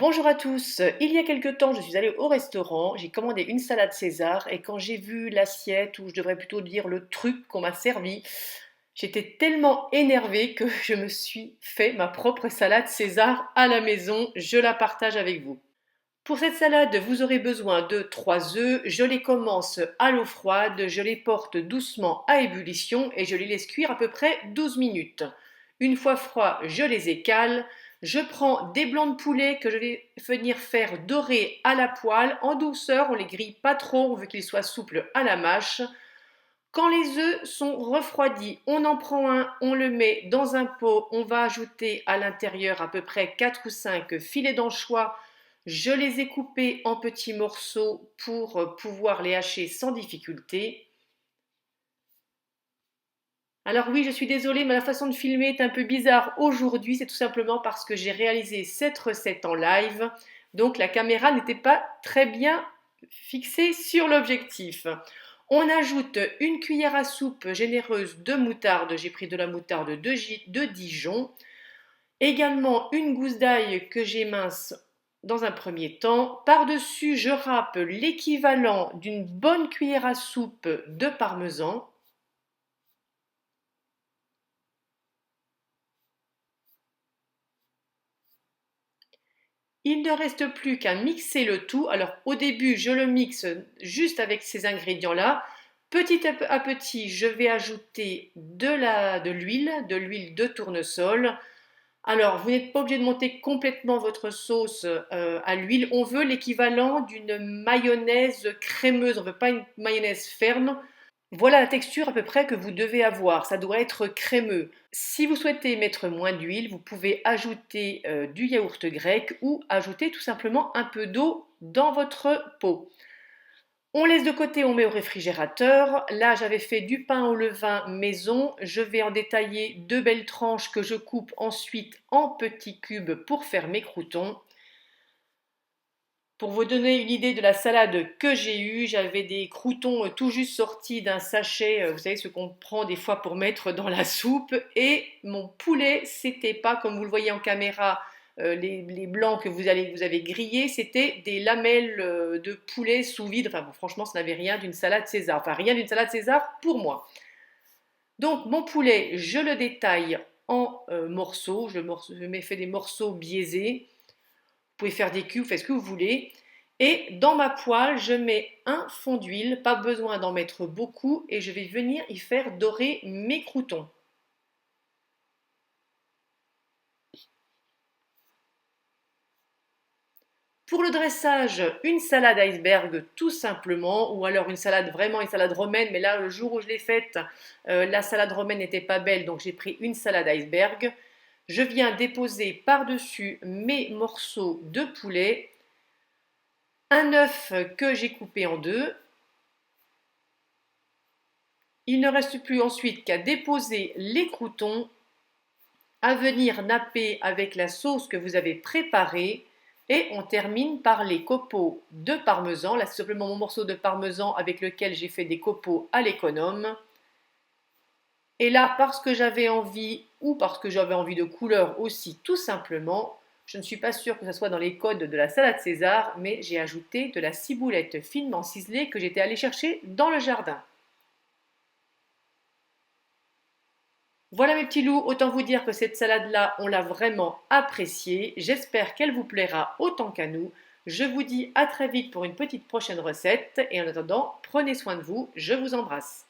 Bonjour à tous. Il y a quelque temps, je suis allée au restaurant, j'ai commandé une salade César et quand j'ai vu l'assiette, ou je devrais plutôt dire le truc qu'on m'a servi, j'étais tellement énervée que je me suis fait ma propre salade César à la maison. Je la partage avec vous. Pour cette salade, vous aurez besoin de 3 œufs. Je les commence à l'eau froide, je les porte doucement à ébullition et je les laisse cuire à peu près 12 minutes. Une fois froids, je les écale. Je prends des blancs de poulet que je vais venir faire dorer à la poêle en douceur. On les grille pas trop, on veut qu'ils soient souples à la mâche. Quand les œufs sont refroidis, on en prend un, on le met dans un pot, on va ajouter à l'intérieur à peu près 4 ou 5 filets d'anchois. Je les ai coupés en petits morceaux pour pouvoir les hacher sans difficulté. Alors oui, je suis désolée, mais la façon de filmer est un peu bizarre aujourd'hui. C'est tout simplement parce que j'ai réalisé cette recette en live. Donc la caméra n'était pas très bien fixée sur l'objectif. On ajoute une cuillère à soupe généreuse de moutarde. J'ai pris de la moutarde de Dijon. Également une gousse d'ail que j'émince dans un premier temps. Par-dessus, je râpe l'équivalent d'une bonne cuillère à soupe de parmesan. Il ne reste plus qu'à mixer le tout. Alors au début, je le mixe juste avec ces ingrédients-là. Petit à petit, je vais ajouter de l'huile de tournesol. Alors, vous n'êtes pas obligé de monter complètement votre sauce à l'huile. On veut l'équivalent d'une mayonnaise crémeuse. On ne veut pas une mayonnaise ferme. Voilà la texture à peu près que vous devez avoir. Ça doit être crémeux. Si vous souhaitez mettre moins d'huile, vous pouvez ajouter du yaourt grec ou ajouter tout simplement un peu d'eau dans votre pot. On laisse de côté, on met au réfrigérateur. Là, j'avais fait du pain au levain maison. Je vais en détailler 2 belles tranches que je coupe ensuite en petits cubes pour faire mes croûtons. Pour vous donner une idée de la salade que j'ai eue, j'avais des croûtons tout juste sortis d'un sachet, vous savez ce qu'on prend des fois pour mettre dans la soupe, et mon poulet, c'était pas comme vous le voyez en caméra, les blancs que vous avez grillés, c'était des lamelles de poulet sous vide. Enfin bon, franchement, ça n'avait rien d'une salade César, enfin rien d'une salade César pour moi. Donc mon poulet, je le détaille en morceaux, fais des morceaux biaisés. Vous pouvez faire des cubes, faites ce que vous voulez. Et dans ma poêle, je mets un fond d'huile, pas besoin d'en mettre beaucoup, et je vais venir y faire dorer mes croûtons. Pour le dressage, une salade iceberg tout simplement, ou alors une salade romaine, mais là le jour où je l'ai faite, la salade romaine n'était pas belle, donc j'ai pris une salade iceberg. Je viens déposer par-dessus mes morceaux de poulet, un œuf que j'ai coupé en deux. Il ne reste plus ensuite qu'à déposer les croûtons, à venir napper avec la sauce que vous avez préparée et on termine par les copeaux de parmesan. Là, c'est simplement mon morceau de parmesan avec lequel j'ai fait des copeaux à l'économe. Et là, parce que j'avais envie ou parce que j'avais envie de couleur aussi, tout simplement, je ne suis pas sûre que ce soit dans les codes de la salade César, mais j'ai ajouté de la ciboulette finement ciselée que j'étais allée chercher dans le jardin. Voilà mes petits loups, autant vous dire que cette salade-là, on l'a vraiment appréciée. J'espère qu'elle vous plaira autant qu'à nous. Je vous dis à très vite pour une petite prochaine recette et en attendant, prenez soin de vous, je vous embrasse.